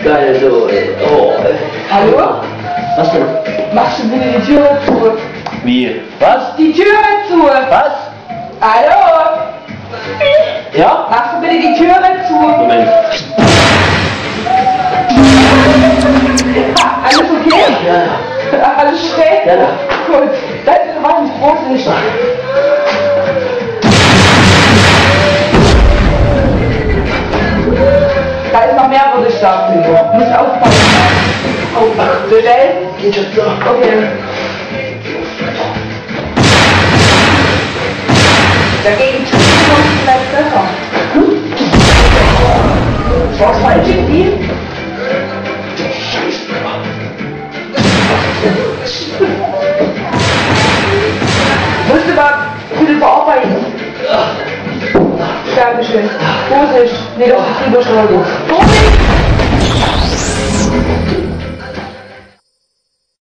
Geil, so, oh. Hallo? Was denn? Machst du bitte die Tür zu? Wie? Was? Die Tür zu! Was? Hallo? Ja? Machst du bitte die Tür zu? Moment. Alles okay? Ja. Alles okay? Ja. Gut. Das ist was ein Großlicht. Da ist noch mehr, würde ich sagen. Du musst aufpassen. Oh, so schnell? Geht schon so. Okay. Dagegen vielleicht besser. Was falsch in ihm? Musst du mal bitte verarbeiten. Dankeschön. Vorsicht, nicht auf die Überschläge. Vorsicht!